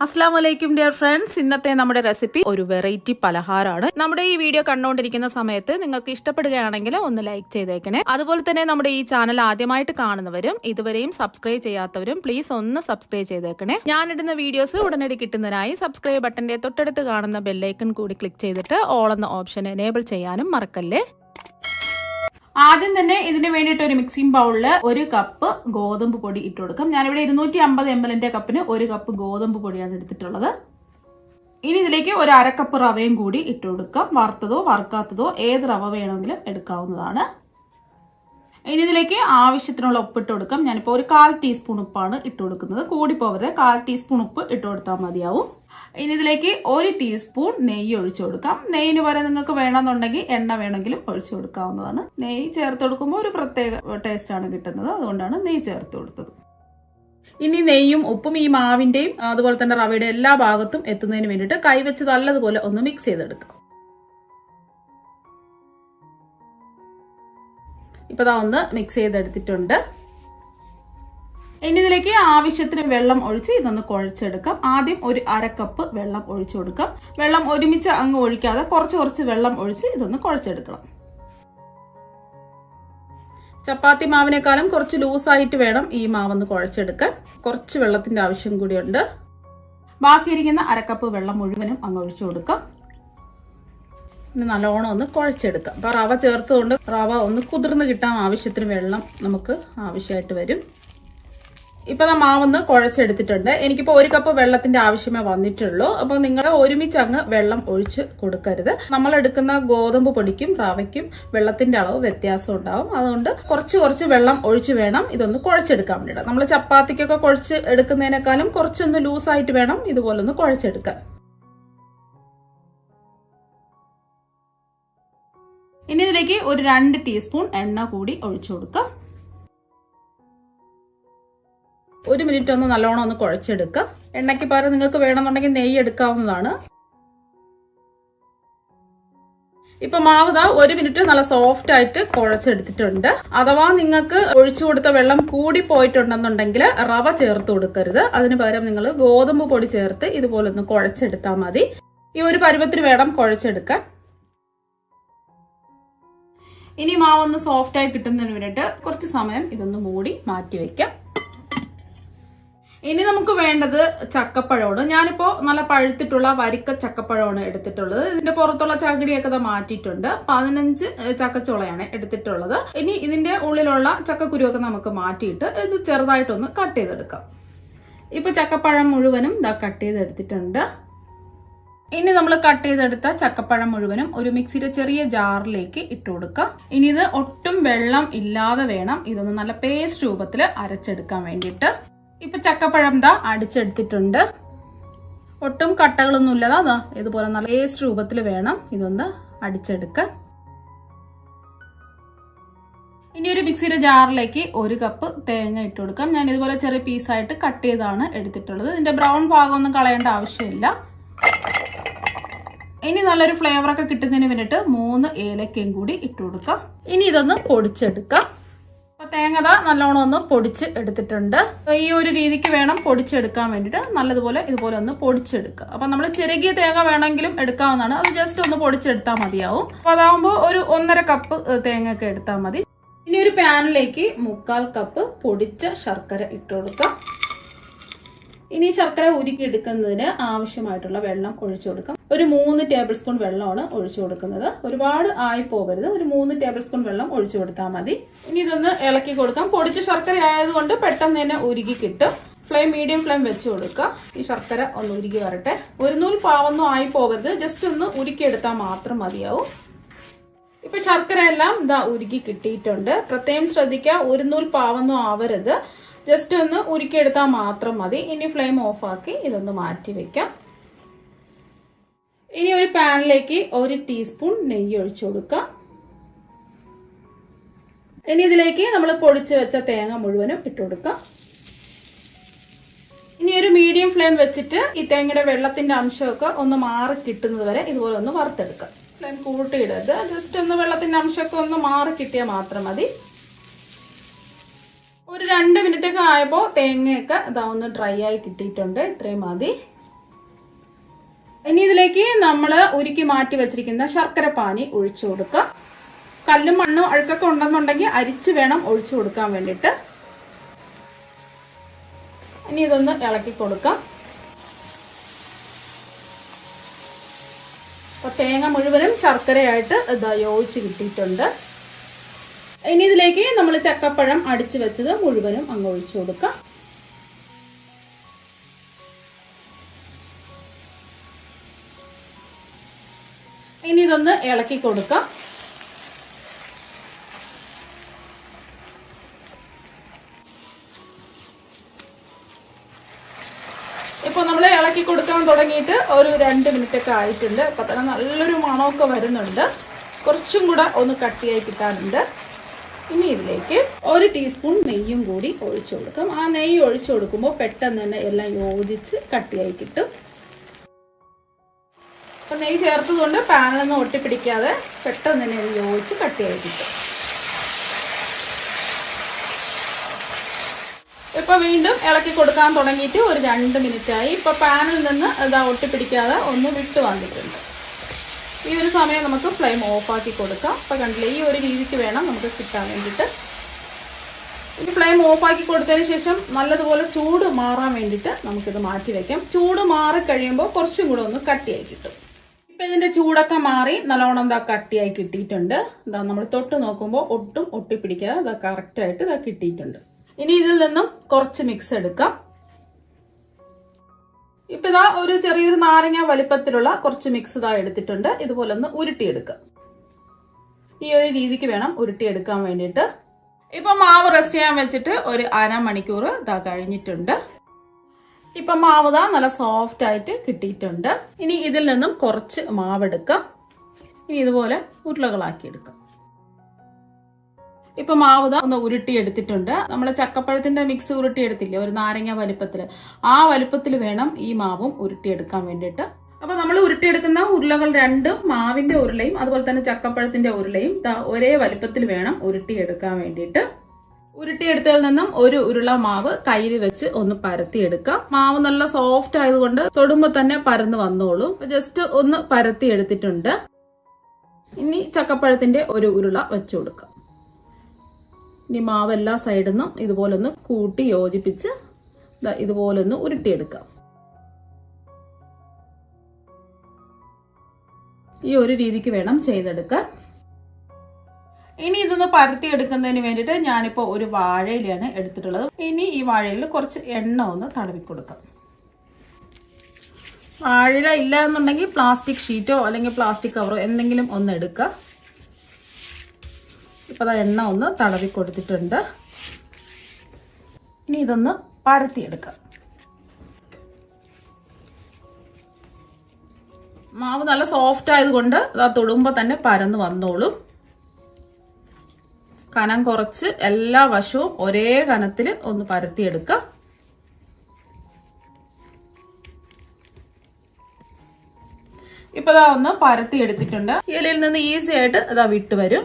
അസ്സലാമലൈക്കും dear friends. ഇന്നത്തെ നമ്മുടെ റെസിപ്പി ഒരു വെറൈറ്റി പലഹാരമാണ്. നമ്മുടെ ഈ വീഡിയോ കണ്ടുകൊണ്ടിരിക്കുന്ന സമയത്ത് നിങ്ങൾക്ക് ഇഷ്ടപ്പെടുകയാണെങ്കിൽ ഒന്ന് ലൈക്ക് ചെയ്തേക്കണേ. അതുപോലെ തന്നെ നമ്മുടെ ഈ ചാനൽ ആദ്യമായിട്ട് കാണുന്നവരും ഇതുവരെയും സബ്സ്ക്രൈബ് ചെയ്യാത്തവരും പ്ലീസ് ഒന്ന് സബ്സ്ക്രൈബ് ചെയ്തേക്കണേ. ഞാനിടുന്ന വീഡിയോസ് ഉടനടി കിട്ടുന്നതിനായി സബ്സ്ക്രൈബ് ബട്ടന്റെ തൊട്ടടുത്ത് കാണുന്ന ബെല്ലൈക്കൺ കൂടി ക്ലിക്ക് ചെയ്തിട്ട് ഓൾ എന്ന ഓപ്ഷൻ എനേബിൾ ചെയ്യാനും മറക്കല്ലേ. ആദ്യം തന്നെ ഇതിന് വേണ്ടിയിട്ട് ഒരു മിക്സിംഗ് ബൗളിൽ 1 കപ്പ് ഗോതമ്പ് പൊടി ഇട്ട് കൊടുക്കാം. ഞാനിവിടെ 250 ml കപ്പിന് 1 കപ്പ് ഗോതമ്പ് പൊടിയാണ് എടുത്തിട്ടുള്ളത്. ഇനി ഇതിലേക്ക് ഒരു 1/2 കപ്പ് റവയും കൂടി ഇട്ട് കൊടുക്കാം. വറുത്തതോ വറുക്കാത്തതോ ഏത് റവ വേണമെങ്കിലും എടുക്കാവുന്നതാണ്. ഇനി ഇതിലേക്ക് ആവശ്യത്തിനുള്ള ഉപ്പിട്ട് കൊടുക്കാം. ഞാനിപ്പോൾ ഒരു 1/4 ടീസ്പൂൺ ഉപ്പാണ് ഇട്ട് കൊടുക്കുന്നത്. കൂടി പോകരുത്, 1/4 ടീസ്പൂൺ ഉപ്പ് ഇട്ട് കൊടുത്താൽ മതിയാവും. ഇനി ഇതിലേക്ക് 1 ടീസ്പൂൺ നെയ്യ് ഒഴിച്ചു കൊടുക്കാം. നെയ്യിന് വരെ നിങ്ങൾക്ക് വേണമെന്നുണ്ടെങ്കിൽ എണ്ണ വേണമെങ്കിലും ഒഴിച്ചു കൊടുക്കാവുന്നതാണ്. നെയ്യ് ചേർത്ത് കൊടുക്കുമ്പോൾ ഒരു പ്രത്യേക ടേസ്റ്റ് ആണ് കിട്ടുന്നത്, അതുകൊണ്ടാണ് നെയ്യ് ചേർത്ത് കൊടുത്തത്. ഇനി നെയ്യും ഉപ്പും ഈ മാവിന്റെയും അതുപോലെ തന്നെ റവയുടെ എല്ലാ ഭാഗത്തും എത്തുന്നതിന് വേണ്ടിയിട്ട് കൈവച്ച് നല്ലതുപോലെ ഒന്ന് മിക്സ് ചെയ്തെടുക്കാം. ഇപ്പൊ ഒന്ന് മിക്സ് ചെയ്തെടുത്തിട്ടുണ്ട്. ഇനി ഇതിലേക്ക് ആവശ്യത്തിന് വെള്ളം ഒഴിച്ച് ഇതൊന്ന് കുഴച്ചെടുക്കാം. ആദ്യം ഒരു 1/2 കപ്പ് വെള്ളം ഒഴിച്ചു കൊടുക്കാം. വെള്ളം ഒരുമിച്ച് അങ്ങ് ഒഴിക്കാതെ കുറച്ച് വെള്ളം ഒഴിച്ച് ഇതൊന്ന് കുഴച്ചെടുക്കണം. ചപ്പാത്തി മാവിനേക്കാളും കുറച്ച് ലൂസായിട്ട് വേണം ഈ മാവൊന്ന് കുഴച്ചെടുക്കാൻ. കുറച്ച് വെള്ളത്തിന്റെ ആവശ്യം കൂടിയുണ്ട്. ബാക്കിയിരിക്കുന്ന 1/2 കപ്പ് വെള്ളം മുഴുവനും അങ്ങ് ഒഴിച്ചു കൊടുക്കാം. ഇനി നല്ലോണം ഒന്ന് കുഴച്ചെടുക്കാം. അപ്പൊ റവ ചേർത്തുകൊണ്ട് റവ ഒന്ന് കുതിർന്ന് കിട്ടാൻ ആവശ്യത്തിന് വെള്ളം നമുക്ക് ആവശ്യമായിട്ട് വരും. ഇപ്പൊ മാവൊന്ന് കുഴച്ചെടുത്തിട്ടുണ്ട്. എനിക്കിപ്പോ 1 കപ്പ് വെള്ളത്തിന്റെ ആവശ്യമേ വന്നിട്ടുള്ളൂ. അപ്പൊ നിങ്ങൾ ഒരുമിച്ച് അങ്ങ് വെള്ളം ഒഴിച്ച് കൊടുക്കരുത്. നമ്മൾ എടുക്കുന്ന ഗോതമ്പ് പൊടിക്കും റവയ്ക്കും വെള്ളത്തിന്റെ അളവ് വ്യത്യാസം ഉണ്ടാവും. അതുകൊണ്ട് കുറച്ച് വെള്ളം ഒഴിച്ച് വേണം ഇതൊന്ന് കുഴച്ചെടുക്കാൻ വേണ്ടിയിട്ട്. നമ്മൾ ചപ്പാത്തിക്കൊക്കെ കുഴച്ച് എടുക്കുന്നതിനേക്കാളും കുറച്ചൊന്ന് ലൂസായിട്ട് വേണം ഇതുപോലെ ഒന്ന് കുഴച്ചെടുക്കാൻ. ഇനി ഇതിലേക്ക് ഒരു 2 ടീസ്പൂൺ എണ്ണ കൂടി ഒഴിച്ചു കൊടുക്കാം. 1 മിനിറ്റ് ഒന്ന് നല്ലോണം ഒന്ന് കുഴച്ചെടുക്കുക. എണ്ണയ്ക്ക് പകരം നിങ്ങൾക്ക് വേണമെന്നുണ്ടെങ്കിൽ നെയ്യ് എടുക്കാവുന്നതാണ്. ഇപ്പൊ മാവ് 1 മിനിറ്റ് നല്ല സോഫ്റ്റ് ആയിട്ട് കുഴച്ചെടുത്തിട്ടുണ്ട്. അഥവാ നിങ്ങൾക്ക് ഒഴിച്ചു കൊടുത്ത വെള്ളം കൂടി പോയിട്ടുണ്ടെന്നുണ്ടെങ്കിൽ റവ ചേർത്ത് കൊടുക്കരുത്. അതിന് പകരം നിങ്ങൾ ഗോതമ്പ് പൊടി ചേർത്ത് ഇതുപോലെ ഒന്ന് കുഴച്ചെടുത്താൽ മതി. ഈ ഒരു പരുവത്തിന് വേണം കുഴച്ചെടുക്കാൻ. ഇനി മാവൊന്ന് സോഫ്റ്റ് ആയി കിട്ടുന്നതിന് വേണ്ടിയിട്ട് കുറച്ച് സമയം ഇതൊന്ന് മൂടി മാറ്റി വെക്കാം. ഇനി നമുക്ക് വേണ്ടത് ചക്കപ്പഴമാണ്. ഞാനിപ്പോ നല്ല പഴുത്തിട്ടുള്ള വരിക്ക ചക്കപ്പഴമാണ് എടുത്തിട്ടുള്ളത്. ഇതിന്റെ പുറത്തുള്ള ചകിടിയൊക്കെ മാറ്റിയിട്ടുണ്ട്. 15 ചക്കച്ചോളയാണ് എടുത്തിട്ടുള്ളത്. ഇനി ഇതിന്റെ ഉള്ളിലുള്ള ചക്കക്കുരുവൊക്കെ നമുക്ക് മാറ്റിയിട്ട് ഇത് ചെറുതായിട്ടൊന്ന് കട്ട് ചെയ്തെടുക്കാം. ഇപ്പൊ ചക്കപ്പഴം മുഴുവനും കട്ട് ചെയ്തെടുത്തിട്ടുണ്ട്. ഇനി നമ്മൾ കട്ട് ചെയ്തെടുത്ത ചക്കപ്പഴം മുഴുവനും ഒരു മിക്സിയുടെ ചെറിയ ജാറിലേക്ക് ഇട്ട് കൊടുക്കാം. ഇനി ഇത് ഒട്ടും വെള്ളം ഇല്ലാതെ വേണം ഇതൊന്ന് നല്ല പേസ്റ്റ് രൂപത്തിൽ അരച്ചെടുക്കാൻ വേണ്ടിയിട്ട്. ഇപ്പൊ ചക്കപ്പഴം അടിച്ചെടുത്തിട്ടുണ്ട്. ഒട്ടും കട്ടകളൊന്നും ഇല്ലതാ ഇതുപോലെ നല്ല പേസ്റ്റ് രൂപത്തിൽ വേണം ഇതൊന്ന് അടിച്ചെടുക്കാൻ. ഇനി ഒരു മിക്സിയുടെ ജാറിലേക്ക് 1 കപ്പ് തേങ്ങ ഇട്ട് കൊടുക്കാം. ഞാൻ ഇതുപോലെ ചെറിയ പീസായിട്ട് കട്ട് ചെയ്താണ് എടുത്തിട്ടുള്ളത്. ഇതിന്റെ ബ്രൗൺ ഭാഗമൊന്നും കളയേണ്ട ആവശ്യമില്ല. ഇനി നല്ലൊരു ഫ്ലേവർ ഒക്കെ കിട്ടുന്നതിന് വേണ്ടിയിട്ട് 3 ഏലക്കയും കൂടി ഇട്ട് കൊടുക്കാം. ഇനി ഇതൊന്ന് പൊടിച്ചെടുക്കാം. അപ്പൊ തേങ്ങ നല്ലോണം ഒന്ന് പൊടിച്ച് എടുത്തിട്ടുണ്ട്. ഈ ഒരു രീതിക്ക് വേണം പൊടിച്ചെടുക്കാൻ വേണ്ടിയിട്ട്. നല്ലതുപോലെ ഇതുപോലെ ഒന്ന് പൊടിച്ചെടുക്കുക. അപ്പൊ നമ്മൾ ചെറുകിയ തേങ്ങ വേണമെങ്കിലും എടുക്കാവുന്നതാണ്. അത് ജസ്റ്റ് ഒന്ന് പൊടിച്ചെടുത്താൽ മതിയാവും. അപ്പൊ അതാവുമ്പോൾ ഒരു 1.5 കപ്പ് തേങ്ങ ഒക്കെ എടുത്താൽ മതി. ഇനി ഒരു പാനിലേക്ക് 3/4 കപ്പ് പൊടിച്ച ശർക്കര ഇട്ട് കൊടുക്കാം. ഇനി ശർക്കര ഉരുക്കി എടുക്കുന്നതിന് ആവശ്യമായിട്ടുള്ള വെള്ളം ഒഴിച്ചു കൊടുക്കാം. ഒരു 3 ടേബിൾ സ്പൂൺ വെള്ളമാണ് ഒഴിച്ചു കൊടുക്കുന്നത്. ഒരുപാട് ആയി പോകരുത്. ഒരു 3 ടേബിൾ സ്പൂൺ വെള്ളം ഒഴിച്ചു കൊടുത്താൽ മതി. ഇനി ഇതൊന്ന് ഇളക്കി കൊടുക്കാം. പൊടിച്ച ശർക്കര ആയതുകൊണ്ട് പെട്ടെന്ന് തന്നെ ഉരുക്കി കിട്ടും. ഫ്ലെയിം മീഡിയം ഫ്ലെയിം വെച്ച് കൊടുക്കുക. ഈ ശർക്കര ഒന്ന് ഉരുക്കി വരട്ടെ. ഒരു നൂൽ പാവൊന്നും ആയി പോകരുത്. ജസ്റ്റ് ഒന്ന് ഉരുക്കിയെടുത്താൽ മാത്രം മതിയാവും. ഇപ്പൊ ശർക്കര എല്ലാം ഉരുക്കി കിട്ടിയിട്ടുണ്ട്. പ്രത്യേകം ശ്രദ്ധിക്കുക, ഒരു നൂൽ പാവൊന്നും ആവരുത്. ജസ്റ്റ് ഒന്ന് ഉരുക്കിയെടുത്താൽ മാത്രം മതി. ഇനി ഫ്ലെയിം ഓഫാക്കി ഇതൊന്ന് മാറ്റി വെക്കാം. ഇനി ഒരു പാനിലേക്ക് 1 ടീസ്പൂൺ നെയ്യ് ഒഴിച്ചു കൊടുക്കാം. ഇനി ഇതിലേക്ക് നമ്മൾ പൊടിച്ചു വെച്ച തേങ്ങ മുഴുവനും ഇട്ട് കൊടുക്കാം. ഇനി ഒരു മീഡിയം ഫ്ലെയിം വെച്ചിട്ട് ഈ തേങ്ങയുടെ വെള്ളത്തിന്റെ അംശമൊക്കെ ഒന്ന് മാറി കിട്ടുന്നത് വരെ ഇതുപോലെ ഒന്ന് വറുത്തെടുക്കാം. ഫ്ലെയിം കൂട്ടിയിടരുത്. ജസ്റ്റ് ഒന്ന് വെള്ളത്തിന്റെ അംശമൊക്കെ ഒന്ന് മാറി കിട്ടിയാൽ മാത്രം മതി. ഒരു 2 മിനിറ്റ് ഒക്കെ ആയപ്പോൾ തേങ്ങയൊക്കെ ഒന്ന് ഡ്രൈ ആയി കിട്ടിയിട്ടുണ്ട്. ഇത്രയും മതി. ഇനി ഇതിലേക്ക് നമ്മൾ ഉരുക്കി മാറ്റി വെച്ചിരിക്കുന്ന ശർക്കര പാനി ഒഴിച്ചു കൊടുക്കുക. കല്ലും മണ്ണും അഴുക്കൊക്കെ ഉണ്ടെന്നുണ്ടെങ്കിൽ അരിച്ച് വേണം ഒഴിച്ചു കൊടുക്കാൻ വേണ്ടിയിട്ട്. ഇനി ഇതൊന്ന് ഇളക്കി കൊടുക്കാം. അപ്പൊ തേങ്ങ മുഴുവനും ശർക്കരയായിട്ട് ഇതാ യോജിച്ച് കിട്ടിയിട്ടുണ്ട്. ഇനി ഇതിലേക്ക് നമ്മൾ ചക്കപ്പഴം അടിച്ചു വെച്ചത് മുഴുവനും അങ്ങ് ഒഴിച്ചു കൊടുക്കാം. ഇനി ഇതൊന്ന് ഇളക്കി കൊടുക്കാം. ഇപ്പൊ നമ്മൾ ഇളക്കി കൊടുക്കാൻ തുടങ്ങിയിട്ട് ഒരു 2 മിനിറ്റ് ഒക്കെ ആയിട്ടുണ്ട്. അപ്പൊ തന്നെ നല്ലൊരു മണമൊക്കെ വരുന്നുണ്ട്. കുറച്ചും കൂടെ ഒന്ന് കട്ടിയായി കിട്ടാനുണ്ട്. ഇനി ഇതിലേക്ക് 1 ടീസ്പൂൺ നെയ്യും കൂടി ഒഴിച്ചു കൊടുക്കാം. ആ നെയ്യ് ഒഴിച്ചു കൊടുക്കുമ്പോൾ പെട്ടെന്ന് തന്നെ എല്ലാം യോജിച്ച് കട്ടിയായി കിട്ടും. അപ്പൊ നെയ്യ് ചേർത്തതുകൊണ്ട് പാനിലൊന്നും ഒട്ടിപ്പിടിക്കാതെ പെട്ടെന്ന് തന്നെ ഇത് യോജിച്ച് കട്ടിയായി കിട്ടും. ഇപ്പൊ വീണ്ടും ഇളക്കി കൊടുക്കാൻ തുടങ്ങിയിട്ട് ഒരു 2 മിനിറ്റ് ആയി. ഇപ്പൊ പാനിൽ നിന്ന് ഇതാ ഒട്ടിപ്പിടിക്കാതെ ഒന്ന് വിട്ട് വന്നിട്ടുണ്ട്. ഈ ഒരു സമയം നമുക്ക് ഫ്ലെയിം ഓഫാക്കി കൊടുക്കാം. അപ്പൊ കണ്ടില്ലേ, ഈ ഒരു രീതിക്ക് വേണം നമുക്ക് കിട്ടാൻ വേണ്ടിയിട്ട്. ഇനി ഫ്ലെയിം ഓഫാക്കി കൊടുത്തതിന് ശേഷം നല്ലതുപോലെ ചൂട് മാറാൻ വേണ്ടിയിട്ട് നമുക്കിത് മാറ്റി വെക്കാം. ചൂട് മാറി കഴിയുമ്പോൾ കുറച്ചും കൂടെ ഒന്ന് കട്ടിയായി കിട്ടും. ഇപ്പൊ ഇതിന്റെ ചൂടൊക്കെ മാറി നല്ലോണം എന്താ കട്ടിയായി കിട്ടിയിട്ടുണ്ട്. എന്താ നമ്മൾ തൊട്ട് നോക്കുമ്പോൾ ഒട്ടും ഒട്ടിപ്പിടിക്കാതെ ഇതാ കറക്റ്റ് ആയിട്ട് ഇതാ കിട്ടിയിട്ടുണ്ട്. ഇനി ഇതിൽ നിന്നും കുറച്ച് മിക്സ് എടുക്കാം. ഇപ്പൊ ഇതാ ഒരു ചെറിയൊരു നാരങ്ങ വലിപ്പത്തിലുള്ള കുറച്ച് മിക്സ് ഇതാ എടുത്തിട്ടുണ്ട്. ഇതുപോലെ ഒന്ന് ഉരുട്ടിയെടുക്കാം. ഈ ഒരു രീതിക്ക് വേണം ഉരുട്ടിയെടുക്കാൻ വേണ്ടിയിട്ട്. ഇപ്പൊ മാവ് റെസ്റ്റ് ചെയ്യാൻ വെച്ചിട്ട് ഒരു 1/2 മണിക്കൂർ ഇതാ കഴിഞ്ഞിട്ടുണ്ട്. ഇപ്പൊ മാവ് ഇതാ നല്ല സോഫ്റ്റ് ആയിട്ട് കിട്ടിയിട്ടുണ്ട്. ഇനി ഇതിൽ നിന്നും കുറച്ച് മാവ് എടുക്കാം. ഇനി ഇതുപോലെ ഉരുളകളാക്കി എടുക്കാം. ഇപ്പൊ മാവ് ഇതാ ഒന്ന് ഉരുട്ടി എടുത്തിട്ടുണ്ട്. നമ്മള് ചക്കപ്പഴത്തിന്റെ മിക്സ് ഉരുട്ടി എടുത്തില്ലേ, ഒരു നാരങ്ങ വലിപ്പത്തില്, ആ വലിപ്പത്തിൽ വേണം ഈ മാവും ഉരുട്ടിയെടുക്കാൻ വേണ്ടിയിട്ട്. അപ്പൊ നമ്മൾ ഉരുട്ടിയെടുക്കുന്ന ഉരുളകൾ രണ്ടും മാവിന്റെ ഉരുളയും അതുപോലെ തന്നെ ചക്കപ്പഴത്തിന്റെ ഉരുളയും ഒരേ വലിപ്പത്തിൽ വേണം ഉരുട്ടിയെടുക്കാൻ വേണ്ടിയിട്ട്. ഉരുട്ടിയെടുത്തതിൽ നിന്നും ഒരു ഉരുള മാവ് കയ്യിൽ വെച്ച് ഒന്ന് പരത്തിയെടുക്കാം. മാവ് നല്ല സോഫ്റ്റ് ആയതുകൊണ്ട് തൊടുമ്പോ തന്നെ പരന്ന് വന്നോളും. ജസ്റ്റ് ഒന്ന് പരത്തി എടുത്തിട്ടുണ്ട്. ഇനി ചക്കപ്പഴത്തിന്റെ ഒരു ഉരുള വെച്ചു കൊടുക്കാം. ഇനി മാവ് എല്ലാ സൈഡിൽ നിന്നും ഇതുപോലൊന്ന് കൂട്ടി യോജിപ്പിച്ച് ഇതുപോലൊന്ന് ഉരുട്ടിയെടുക്കാം. ഈ ഒരു രീതിക്ക് വേണം ചെയ്തെടുക്കാൻ. ഇനി ഇതൊന്ന് പരത്തി എടുക്കുന്നതിന് വേണ്ടിയിട്ട് ഞാനിപ്പോ ഒരു വാഴയിലാണ് എടുത്തിട്ടുള്ളത്. ഇനി ഈ വാഴയിൽ കുറച്ച് എണ്ണ ഒന്ന് തടവി കൊടുക്കാം. വാഴയില ഇല്ല എന്നുണ്ടെങ്കിൽ പ്ലാസ്റ്റിക് ഷീറ്റോ അല്ലെങ്കിൽ പ്ലാസ്റ്റിക് കവറോ എന്തെങ്കിലും ഒന്ന് എടുക്കുക. ഇപ്പൊ എണ്ണ ഒന്ന് തടവി കൊടുത്തിട്ടുണ്ട്. ഇനി ഇതൊന്ന് പരത്തിയെടുക്കാം. മാവ് നല്ല സോഫ്റ്റ് ആയതുകൊണ്ട് അത് തൊടുമ്പോ തന്നെ പരന്ന് വന്നോളും. കനം കുറച്ച് എല്ലാ വശവും ഒരേ കനത്തിൽ ഒന്ന് പരത്തിയെടുക്കാം. ഇപ്പൊ ഇതാ ഒന്ന് പരത്തി എടുത്തിട്ടുണ്ട്. ഇലയിൽ നിന്ന് ഈസി ആയിട്ട് ഇതാ വിട്ടുവരും.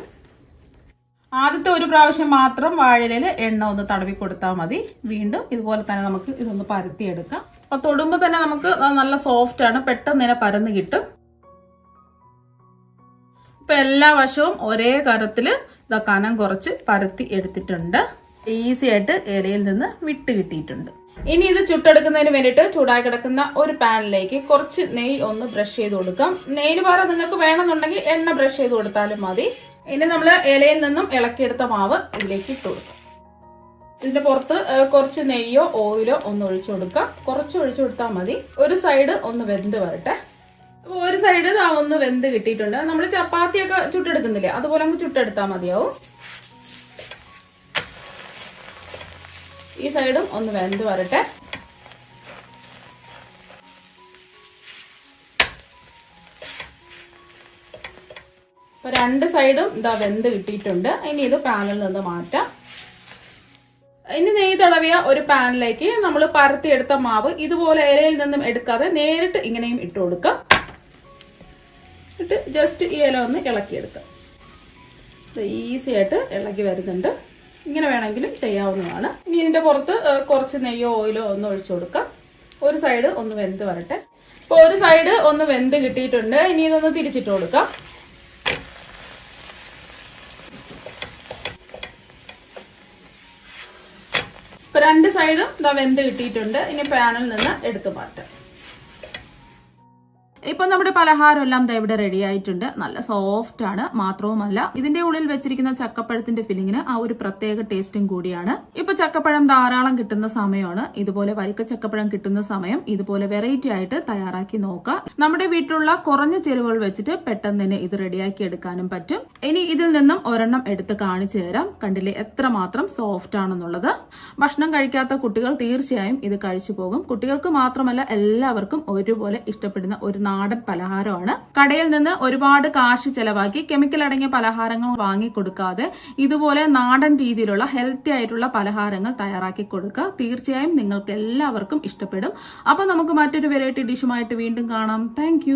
ആദ്യത്തെ ഒരു പ്രാവശ്യം മാത്രം വാഴയിലയിൽ എണ്ണ ഒന്ന് തടവി കൊടുത്താൽ മതി. വീണ്ടും ഇതുപോലെ തന്നെ നമുക്ക് ഇതൊന്ന് പരത്തിയെടുക്കാം. അപ്പൊ തൊടുമ്പോ തന്നെ നമുക്ക് നല്ല സോഫ്റ്റ് ആണ്, പെട്ടെന്ന് തന്നെ പരന്ന് കിട്ടും. ഇപ്പൊ എല്ലാ വശവും ഒരേ കനത്തില് കനം കുറച്ച് പരത്തി എടുത്തിട്ടുണ്ട്. ഈസി ആയിട്ട് ഇലയിൽ നിന്ന് വിട്ട് കിട്ടിയിട്ടുണ്ട്. ഇനി ഇത് ചുട്ടെടുക്കുന്നതിന് വേണ്ടിയിട്ട് ചൂടായി കിടക്കുന്ന ഒരു പാനിലേക്ക് കുറച്ച് നെയ്യ് ഒന്ന് ബ്രഷ് ചെയ്ത് കൊടുക്കാം. നെയ്യിന് പകരം നിങ്ങൾക്ക് വേണമെന്നുണ്ടെങ്കിൽ എണ്ണ ബ്രഷ് ചെയ്ത് കൊടുത്താലും മതി. ഇനി നമ്മൾ ഇലയിൽ നിന്നും ഇളക്കിയെടുത്ത മാവ് ഇതിലേക്ക് ഇട്ട് കൊടുക്കാം. ഇതിന്റെ പുറത്ത് കുറച്ച് നെയ്യോ ഓയിലോ ഒന്ന് ഒഴിച്ചു കൊടുക്കാം. കുറച്ച് ഒഴിച്ചു കൊടുത്താൽ മതി. ഒരു സൈഡ് ഒന്ന് വെന്ത് വരട്ടെ. ഒരു സൈഡ് ഒന്ന് വെന്ത് കിട്ടിയിട്ടുണ്ട്. നമ്മൾ ചപ്പാത്തിയൊക്കെ ചുട്ടെടുക്കുന്നില്ലേ, അതുപോലെ അങ്ങ് ചുട്ടെടുത്താൽ മതിയാവും. ഈ സൈഡും ഒന്ന് വെന്ത് വരട്ടെ. അപ്പൊ രണ്ട് സൈഡും ഇതാ വെന്ത് കിട്ടിയിട്ടുണ്ട്. ഇനി ഇത് പാനിൽ നിന്ന് മാറ്റാം. ഇനി നെയ്യ് തടവിയ ഒരു പാനിലേക്ക് നമ്മൾ പരത്തിയെടുത്ത മാവ് ഇതുപോലെ ഇലയിൽ നിന്നും എടുക്കാതെ നേരിട്ട് ഇങ്ങനെയും ഇട്ട് കൊടുക്കാം. ഇട്ട് ജസ്റ്റ് ഈ ഇല ഒന്ന് ഇളക്കിയെടുക്കാം. ഈസി ആയിട്ട് ഇളക്കി വരുന്നുണ്ട്. ഇങ്ങനെ വേണമെങ്കിലും ചെയ്യാവുന്നതാണ്. ഇനി ഇതിന്റെ പുറത്ത് കുറച്ച് നെയ്യോ ഓയിലോ ഒന്ന് ഒഴിച്ചു കൊടുക്കാം. ഒരു സൈഡ് ഒന്ന് വെന്ത് വരട്ടെ. അപ്പൊ ഒരു സൈഡ് ഒന്ന് വെന്ത് കിട്ടിയിട്ടുണ്ട്. ഇനി ഇതൊന്ന് തിരിച്ചിട്ട് കൊടുക്കാം. ഇപ്പൊ രണ്ട് സൈഡും ഇതാ വെന്ത് കിട്ടിയിട്ടുണ്ട്. ഇനി പാനിൽ നിന്ന് എടുത്തു മാറ്റാം. ഇപ്പൊ നമ്മുടെ പലഹാരം എല്ലാം ഇവിടെ റെഡി ആയിട്ടുണ്ട്. നല്ല സോഫ്റ്റ് ആണ്. മാത്രവുമല്ല ഇതിന്റെ ഉള്ളിൽ വെച്ചിരിക്കുന്ന ചക്കപ്പഴത്തിന്റെ ഫില്ലിങ്ങിന് ആ ഒരു പ്രത്യേക ടേസ്റ്റും കൂടിയാണ്. ഇപ്പൊ ചക്കപ്പഴം ധാരാളം കിട്ടുന്ന സമയമാണ്. ഇതുപോലെ വരിക്ക ചക്കപ്പഴം കിട്ടുന്ന സമയം ഇതുപോലെ വെറൈറ്റി ആയിട്ട് തയ്യാറാക്കി നോക്കാം. നമ്മുടെ വീട്ടിലുള്ള കുറഞ്ഞ ചെലവുകൾ വെച്ചിട്ട് പെട്ടെന്ന് തന്നെ ഇത് റെഡിയാക്കി എടുക്കാനും പറ്റും. ഇനി ഇതിൽ നിന്നും ഒരെണ്ണം എടുത്ത് കാണിച്ചു തരാം. കണ്ടില്ലേ എത്രമാത്രം സോഫ്റ്റ് ആണെന്നുള്ളത്. ഭക്ഷണം കഴിക്കാത്ത കുട്ടികൾ തീർച്ചയായും ഇത് കഴിച്ചു പോകും. കുട്ടികൾക്ക് മാത്രമല്ല എല്ലാവർക്കും ഒരുപോലെ ഇഷ്ടപ്പെടുന്ന ഒരു നാടൻ പലഹാരമാണ്. കടയിൽ നിന്ന് ഒരുപാട് കാശ് ചെലവാക്കി കെമിക്കൽ അടങ്ങിയ പലഹാരങ്ങൾ വാങ്ങിക്കൊടുക്കാതെ ഇതുപോലെ നാടൻ രീതിയിലുള്ള ഹെൽത്തി ആയിട്ടുള്ള പലഹാരങ്ങൾ തയ്യാറാക്കി കൊടുക്കുക. തീർച്ചയായും നിങ്ങൾക്ക് എല്ലാവർക്കും ഇഷ്ടപ്പെടും. അപ്പൊ നമുക്ക് മറ്റൊരു വെറൈറ്റി ഡിഷുമായിട്ട് വീണ്ടും കാണാം. താങ്ക്